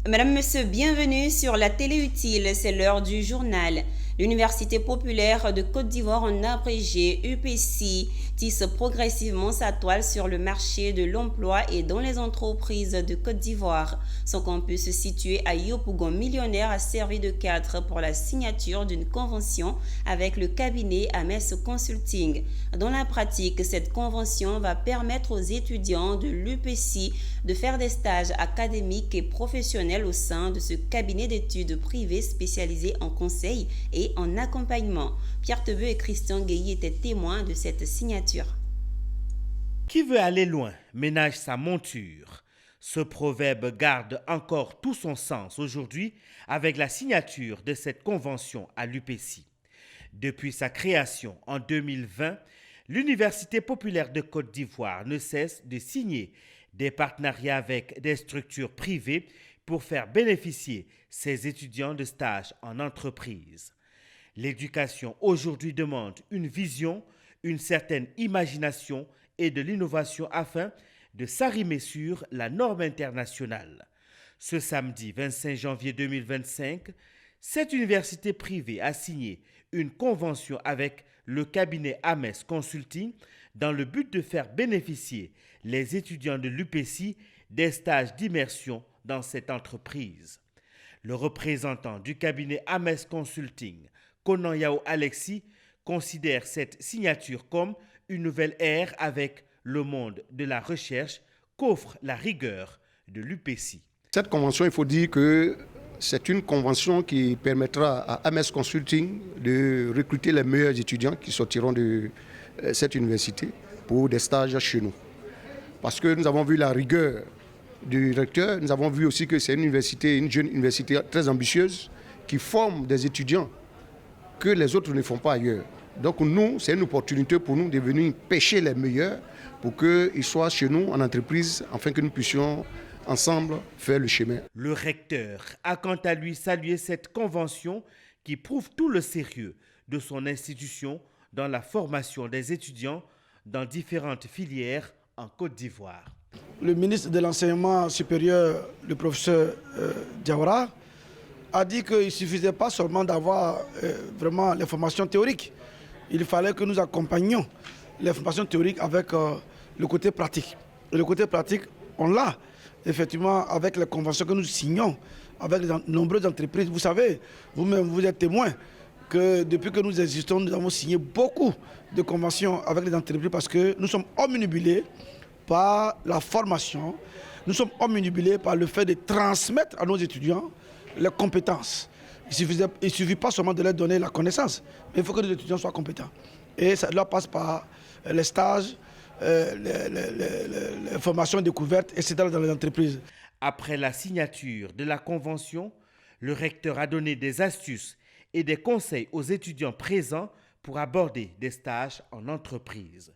Madame, Monsieur, bienvenue sur la télé utile, c'est l'heure du journal. L'Université populaire de Côte d'Ivoire, en abrégé UPC, tisse progressivement sa toile sur le marché de l'emploi et dans les entreprises de Côte d'Ivoire. Son campus situé à Yopougon millionnaire a servi de cadre pour la signature d'une convention avec le cabinet Ames Consulting. Dans la pratique, cette convention va permettre aux étudiants de l'UPC de faire des stages académiques et professionnels au sein de ce cabinet d'études privé spécialisé en conseil et en accompagnement. Pierre Tebeu et Christian Guéhi étaient témoins de cette signature. Qui veut aller loin ménage sa monture. Ce proverbe garde encore tout son sens aujourd'hui avec la signature de cette convention à l'UPC. Depuis sa création en 2020, l'Université populaire de Côte d'Ivoire ne cesse de signer des partenariats avec des structures privées pour faire bénéficier ses étudiants de stages en entreprise. L'éducation aujourd'hui demande une vision, une certaine imagination et de l'innovation afin de s'arrimer sur la norme internationale. Ce samedi 25 janvier 2025, cette université privée a signé une convention avec le cabinet Ames Consulting dans le but de faire bénéficier les étudiants de l'UPC des stages d'immersion dans cette entreprise. Le représentant du cabinet Ames Consulting, Konan Yao Alexis, considère cette signature comme une nouvelle ère avec le monde de la recherche qu'offre la rigueur de l'UPC. Cette convention, il faut dire que c'est une convention qui permettra à Ames Consulting de recruter les meilleurs étudiants qui sortiront de cette université pour des stages chez nous. Parce que nous avons vu la rigueur du recteur, nous avons vu aussi que c'est une jeune université très ambitieuse qui forme des étudiants que les autres ne font pas ailleurs. Donc nous, c'est une opportunité pour nous de venir pêcher les meilleurs pour qu'ils soient chez nous en entreprise afin que nous puissions ensemble faire le chemin. Le recteur a quant à lui salué cette convention qui prouve tout le sérieux de son institution dans la formation des étudiants dans différentes filières en Côte d'Ivoire. Le ministre de l'Enseignement supérieur, le professeur Diawara, a dit qu'il ne suffisait pas seulement d'avoir vraiment les formations théoriques. Il fallait que nous accompagnions les formations théoriques avec le côté pratique. Et le côté pratique, on l'a effectivement avec les conventions que nous signons avec les nombreuses entreprises. Vous savez, vous-même, vous êtes témoin que depuis que nous existons, nous avons signé beaucoup de conventions avec les entreprises parce que nous sommes omnibulés par la formation, nous sommes omnibulés par le fait de transmettre à nos étudiants les compétences. Il ne suffit pas seulement de leur donner la connaissance, mais il faut que les étudiants soient compétents. Et ça leur passe par les stages, les formations découvertes, etc. dans les entreprises. Après la signature de la convention, le recteur a donné des astuces et des conseils aux étudiants présents pour aborder des stages en entreprise.